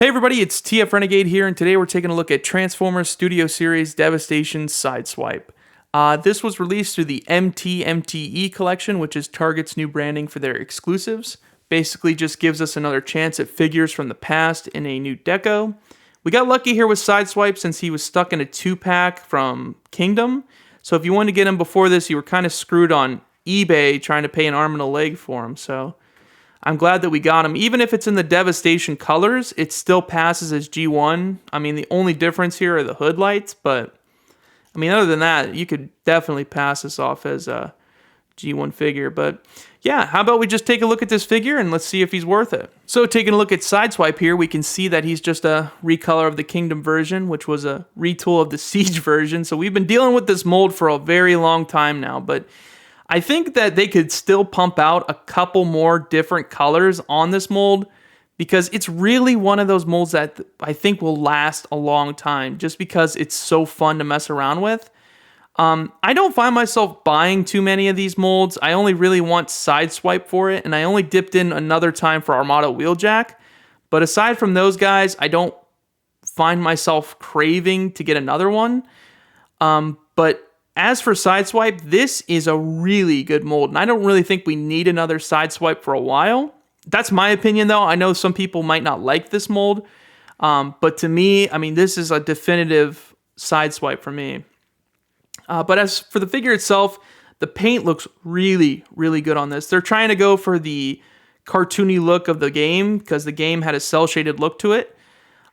Hey everybody, it's TF Renegade here, and today we're taking a look at Transformers Studio Series Devastation Sideswipe. This was released through the Mtme collection, which is Target's new branding for their exclusives. Basically just gives us another chance at figures from the past in a new deco. We got lucky here with Sideswipe since he was stuck in a 2-pack from Kingdom. So if you wanted to get him before this, you were kind of screwed on eBay trying to pay an arm and a leg for him. So I'm glad that we got him. Even if it's in the Devastation colors, it still passes as G1. I mean, the only difference here are the hood lights, but I mean, other than that, you could definitely pass this off as a G1 figure. But yeah, how about we just take a look at this figure and let's see if he's worth it. So taking a look at Sideswipe here, we can see that he's just a recolor of the Kingdom version, which was a retool of the Siege version. So we've been dealing with this mold for a very long time now, but I think that they could still pump out a couple more different colors on this mold because it's really one of those molds that I think will last a long time just because it's so fun to mess around with. I don't find myself buying too many of these molds. I only really want Sideswipe for it, and I only dipped in another time for Armada Wheeljack. But aside from those guys, I don't find myself craving to get another one. But as for Sideswipe, this is a really good mold, and I don't really think we need another Sideswipe for a while. That's my opinion, though. I know some people might not like this mold, but to me, I mean, this is a definitive Sideswipe for me. But as for the figure itself, the paint looks really, really good on this. They're trying to go for the cartoony look of the game because the game had a cel-shaded look to it.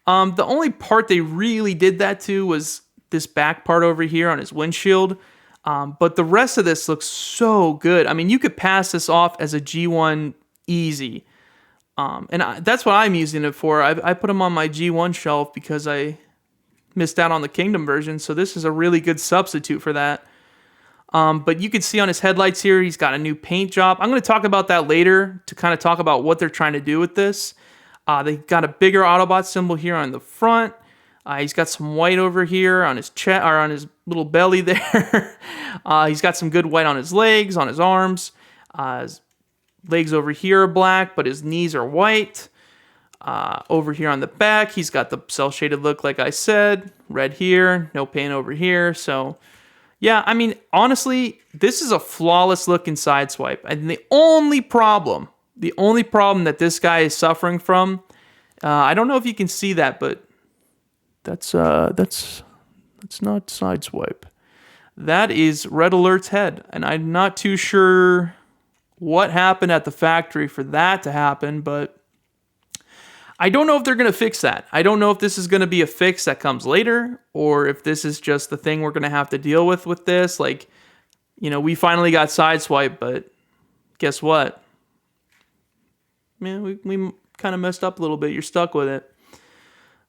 The only part they really did that to was this back part over here on his windshield. But the rest of this looks so good. I mean, you could pass this off as a G1 easy. That's what I'm using it for. I put him on my G1 shelf because I missed out on the Kingdom version. So this is a really good substitute for that. But you can see on his headlights here, he's got a new paint job. I'm going to talk about that later to kind of talk about what they're trying to do with this. They got a bigger Autobot symbol here on the front. He's got some white over here on his chest or on his little belly there. He's got some good white on his legs, on his arms. His legs over here are black, but his knees are white. Over here on the back, he's got the cel-shaded look, like I said. Red here, no paint over here. So, yeah, I mean, honestly, this is a flawless looking Sideswipe. And the only problem that this guy is suffering from, I don't know if you can see that, but that's not Sideswipe. That is Red Alert's head, and I'm not too sure what happened at the factory for that to happen, but I don't know if they're going to fix that. I don't know if this is going to be a fix that comes later, or if this is just the thing we're going to have to deal with this. Like, you know, we finally got Sideswipe, but guess what? Man, we kind of messed up a little bit. You're stuck with it.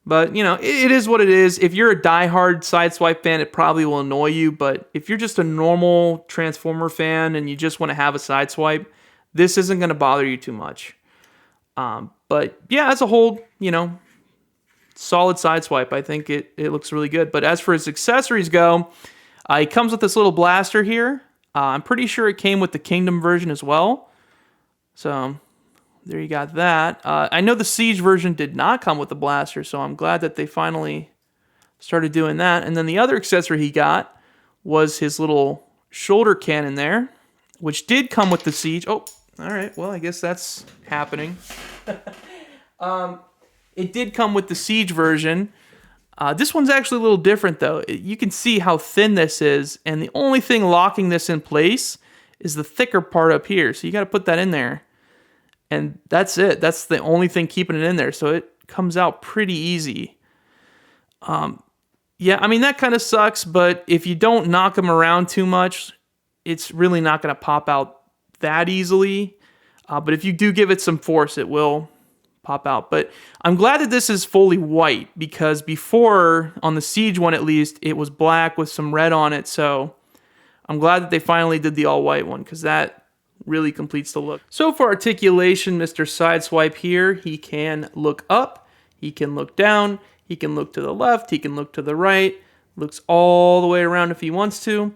But, you know, it is what it is. If you're a diehard Sideswipe fan, it probably will annoy you. But if you're just a normal Transformer fan and you just want to have a Sideswipe, this isn't going to bother you too much. But, yeah, as a whole, you know, solid Sideswipe. I think it looks really good. But as for his accessories go, he comes with this little blaster here. I'm pretty sure it came with the Kingdom version as well. So there you got that. I know the Siege version did not come with the blaster, so I'm glad that they finally started doing that. And then the other accessory he got was his little shoulder cannon there, which did come with the Siege. Oh, all right. Well, I guess that's happening. It did come with the Siege version. This one's actually a little different, though. You can see how thin this is, and the only thing locking this in place is the thicker part up here. So you got to put that in there. And that's it. That's the only thing keeping it in there. So it comes out pretty easy. Yeah, I mean, that kind of sucks. But if you don't knock them around too much, it's really not going to pop out that easily. But if you do give it some force, it will pop out. But I'm glad that this is fully white. Because before, on the Siege one at least, it was black with some red on it. So I'm glad that they finally did the all-white one. Because that really completes the look. So for articulation, Mr. Sideswipe here, he can look up, he can look down, he can look to the left, he can look to the right, looks all the way around if he wants to.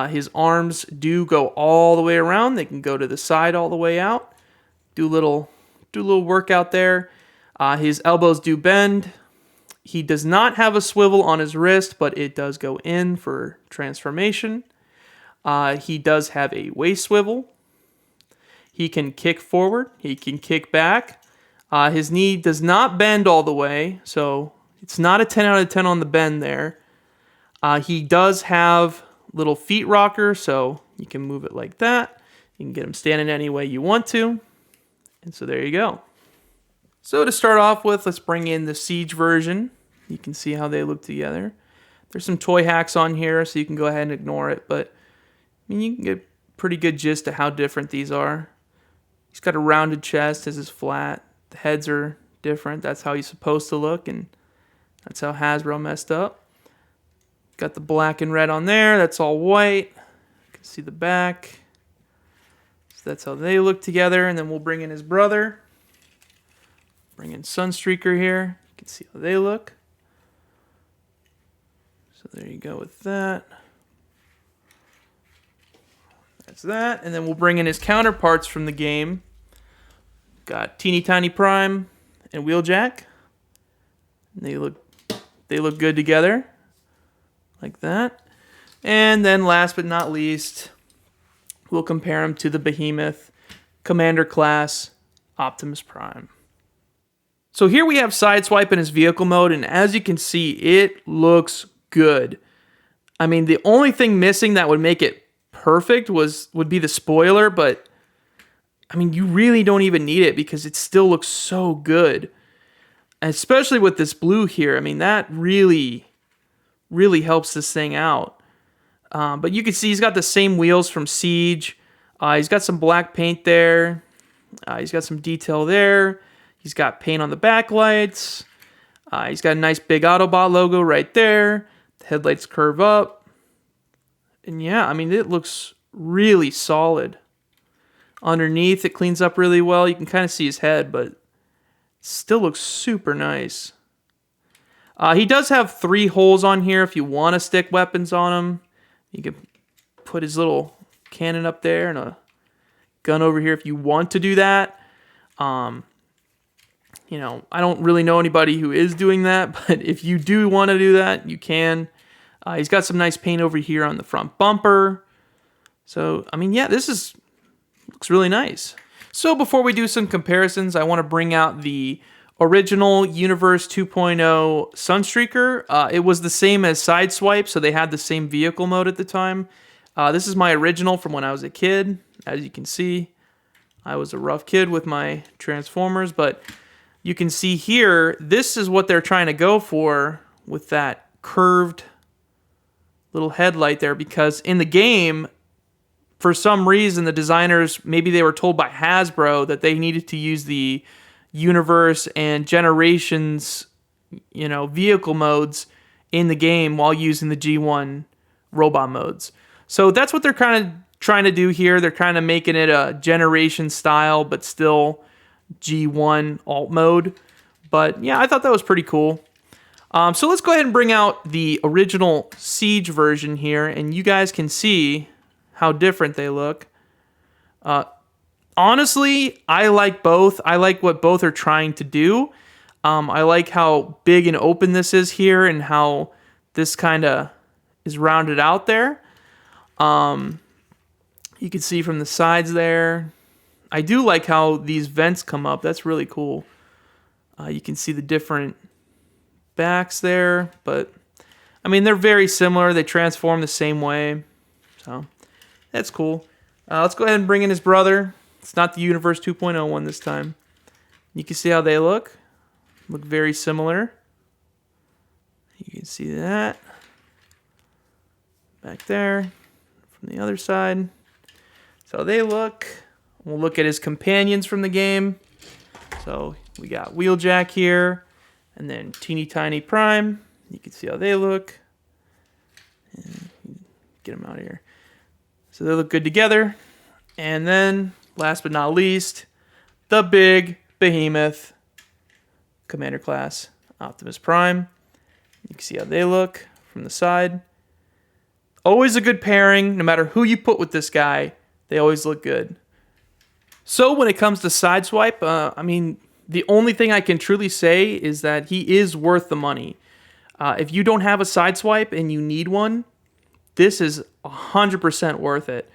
His arms do go all the way around. They can go to the side all the way out. Do a little workout there. His elbows do bend. He does not have a swivel on his wrist, but it does go in for transformation. He does have a waist swivel. He can kick forward. He can kick back. His knee does not bend all the way, so it's not a 10 out of 10 on the bend there. He does have little feet rocker, so you can move it like that. You can get him standing any way you want to. And so there you go. So to start off with, let's bring in the Siege version. You can see how they look together. There's some toy hacks on here, so you can go ahead and ignore it. But I mean, you can get pretty good gist of how different these are. He's got a rounded chest, his is flat. The heads are different. That's how he's supposed to look, and that's how Hasbro messed up. Got the black and red on there. That's all white. You can see the back. So that's how they look together. And then we'll bring in his brother. Bring in Sunstreaker here. You can see how they look. So there you go with that. That's that. And then we'll bring in his counterparts from the game. Got Teeny Tiny Prime and Wheeljack. And they look good together. Like that. And then last but not least, we'll compare him to the Behemoth Commander Class Optimus Prime. So here we have Sideswipe in his vehicle mode, and as you can see, it looks good. I mean, the only thing missing that would make it perfect would be the spoiler, but I mean, you really don't even need it because it still looks so good. And especially with this blue here, I mean, that really helps this thing out. But you can see he's got the same wheels from Siege. He's got some black paint there. He's got some detail there. He's got paint on the backlights. He's got a nice big Autobot logo right there. The headlights curve up. And yeah, I mean, it looks really solid. Underneath, it cleans up really well. You can kind of see his head, but it still looks super nice. He does have 3 holes on here if you want to stick weapons on him. You can put his little cannon up there and a gun over here if you want to do that. You know, I don't really know anybody who is doing that, but if you do want to do that, you can. He's got some nice paint over here on the front bumper. So, I mean, yeah, this looks really nice. So before we do some comparisons, I want to bring out the original Universe 2.0 Sunstreaker. It was the same as Sideswipe, so they had the same vehicle mode at the time. This is my original from when I was a kid. As you can see, I was a rough kid with my Transformers, but you can see here, this is what they're trying to go for with that curved little headlight there, because in the game, for some reason, the designers, maybe they were told by Hasbro that they needed to use the Universe and Generations, vehicle modes in the game while using the G1 robot modes. So that's what they're kind of trying to do here. They're kind of making it a Generation style, but still G1 alt mode. But yeah, I thought that was pretty cool. So let's go ahead and bring out the original Siege version here, and you guys can see how different they look. Honestly, I like both. I like what both are trying to do. I like how big and open this is here and how this kind of is rounded out there. You can see from the sides there. I do like how these vents come up. That's really cool. You can see the different backs there, but I mean, they're very similar. They transform the same way. So that's cool. Let's go ahead and bring in his brother. It's not the Universe 2.0 one this time. You can see how they look. Look very similar. You can see that. Back there. From the other side. So they look. We'll look at his companions from the game. So we got Wheeljack here. And then Teeny Tiny Prime. You can see how they look. And get them out of here. So they look good together. And then, last but not least, the big Behemoth Commander Class Optimus Prime. You can see how they look from the side. Always a good pairing. No matter who you put with this guy, they always look good. So when it comes to Sideswipe, I mean, The only thing I can truly say is that he is worth the money. If you don't have a Sideswipe and you need one, this is 100% worth it.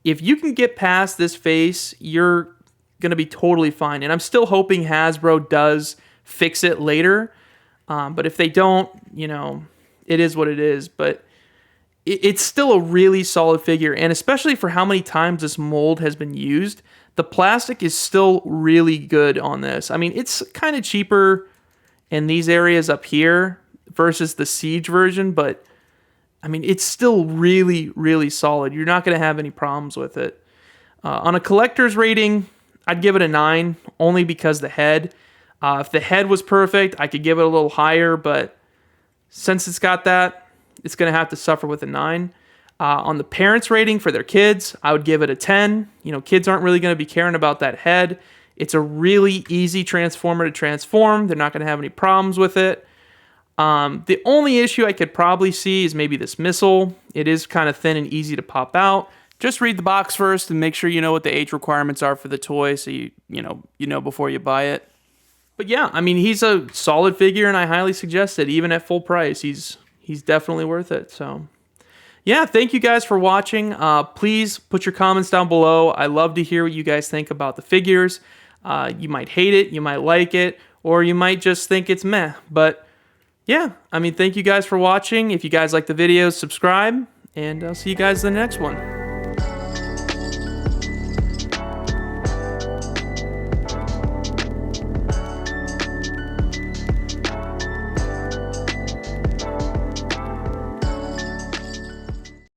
If you can get past this face, you're going to be totally fine. And I'm still hoping Hasbro does fix it later. But if they don't, you know, it is what it is. But it's still a really solid figure. And especially for how many times this mold has been used, the plastic is still really good on this. I mean, it's kind of cheaper in these areas up here versus the Siege version, but I mean, it's still really, really solid. You're not going to have any problems with it. On a collector's rating, I'd give it a 9, only because the head. If the head was perfect, I could give it a little higher, but since it's got that, it's going to have to suffer with a 9. On the parents' rating for their kids, I would give it a 10. You know, kids aren't really going to be caring about that head. It's a really easy transformer to transform. They're not going to have any problems with it. The only issue I could probably see is maybe this missile. It is kind of thin and easy to pop out. Just read the box first and make sure you know what the age requirements are for the toy, so you know before you buy it. But yeah, I mean, he's a solid figure, and I highly suggest it. Even at full price, he's definitely worth it. So yeah, thank you guys for watching. Please put your comments down below. I love to hear what you guys think about the figures. You might hate it, you might like it, or you might just think it's meh. But yeah, I mean, thank you guys for watching. If you guys like the videos, subscribe, and I'll see you guys in the next one.